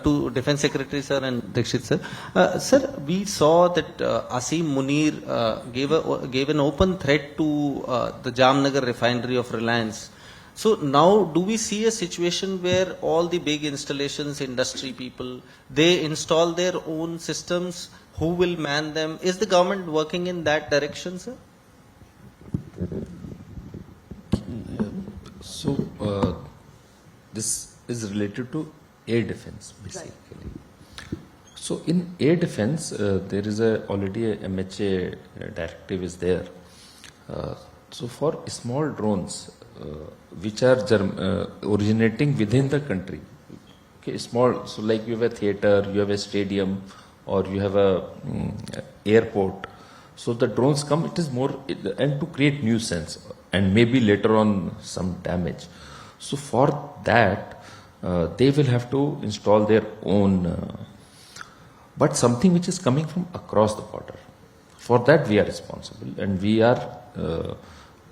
To Defense Secretary Sir and Dixit Sir. Sir, we saw that Asim Munir gave an open threat to the Jamnagar refinery of Reliance. So now do we see a situation where all the big installations, industry people, they install their own systems? Who will man them? Is the government working in that direction, sir? So this is related to air defense basically. Right. So in air defense, there is already a MHA directive is there. So for small drones, which are originating within the country, okay, small. So like you have a theater, you have a stadium, or you have a airport. So the drones come. It is more and to create nuisance and maybe later on some damage. So for that. They will have to install their own, but something which is coming from across the border. For that we are responsible, and we are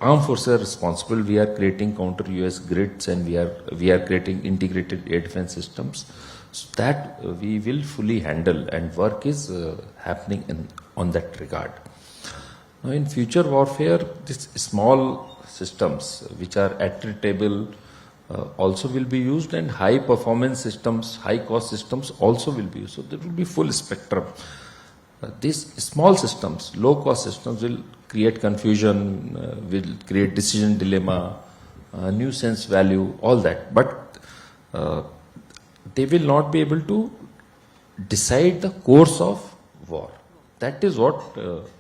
armed forces are responsible. We are creating counter-US grids, and we are creating integrated air defense systems. So that we will fully handle, and work is happening on that regard. Now in future warfare, these small systems which are attritable. Also will be used, and high performance systems, high cost systems also will be used. So there will be full spectrum. These small systems, low cost systems will create confusion, will create decision dilemma, nuisance value, all that. But they will not be able to decide the course of war. That is what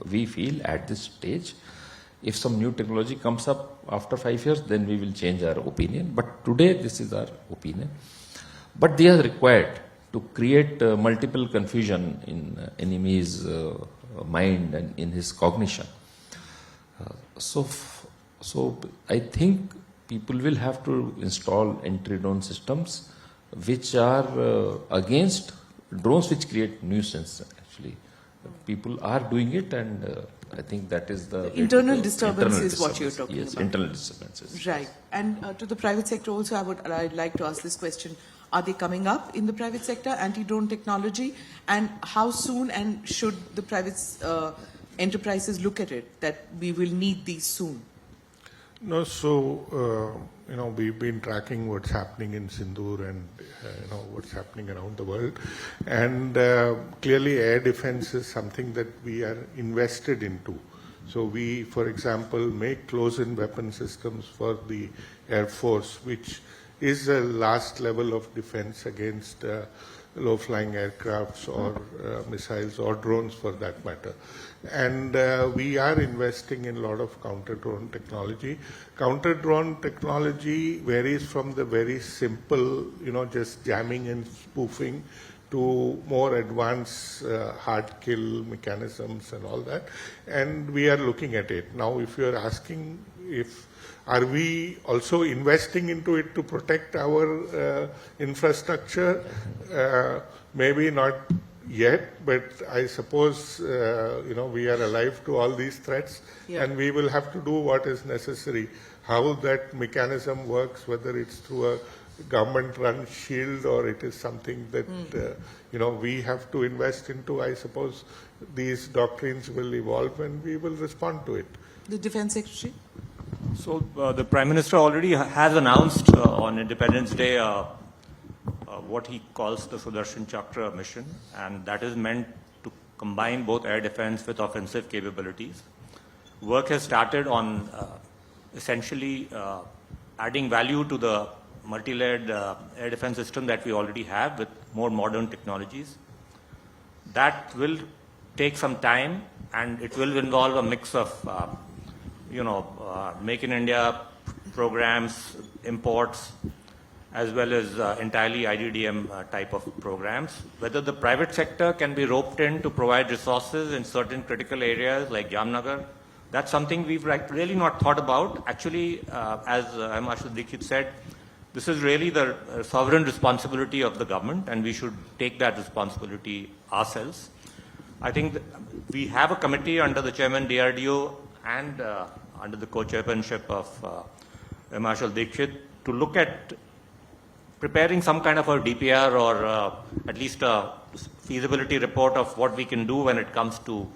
we feel at this stage. If some new technology comes up after 5 years, then we will change our opinion. But today, this is our opinion. But they are required to create multiple confusion in enemy's mind and in his cognition. So I think people will have to install anti-drone systems which are against drones which create nuisance. Actually, people are doing it, and I think that is the internal disturbance is what you're talking about. Yes, internal disturbances. Right. And to the private sector also, I'd like to ask this question. Are they coming up in the private sector, anti-drone technology? And how soon and should the private enterprises look at it, that we will need these soon? No, so, we've been tracking what's happening in Sindoor and, what's happening around the world. And clearly air defense is something that we are invested into. So we, for example, make close-in weapon systems for the Air Force, which is a last level of defense against low-flying aircrafts or missiles or drones for that matter. And we are investing in a lot of counter-drone technology. Counter-drone technology varies from the very simple, just jamming and spoofing to more advanced hard kill mechanisms and all that. And we are looking at it. Now, if you're asking are we also investing into it to protect our infrastructure? Maybe not yet, but I suppose, we are alive to all these threats, and we will have to do what is necessary. How that mechanism works, whether it's through a government-run shield or it is something that, we have to invest into, I suppose these doctrines will evolve and we will respond to it. The Defense Secretary? So the Prime Minister already has announced on Independence Day what he calls the Sudarshan Chakra mission, and that is meant to combine both air defense with offensive capabilities. Work has started on essentially adding value to the multi-layered air defense system that we already have with more modern technologies. That will take some time, and it will involve a mix of Make in India programs, imports, as well as entirely IDDM type of programs. Whether the private sector can be roped in to provide resources in certain critical areas like Jamnagar, that's something we've really not thought about. Actually, as Marshal Dixit said, this is really the sovereign responsibility of the government, and we should take that responsibility ourselves. I think that we have a committee under the chairman DRDO and under the co-chairmanship of Marshal Dixit to look at preparing some kind of a DPR or at least a feasibility report of what we can do when it comes to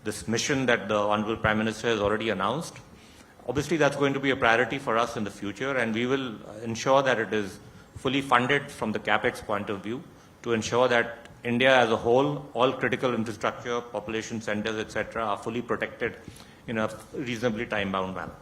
this mission that the Honorable Prime Minister has already announced. Obviously, that's going to be a priority for us in the future, and we will ensure that it is fully funded from the CapEx point of view to ensure that India as a whole, all critical infrastructure, population centers, etc., are fully protected in a reasonably time-bound manner.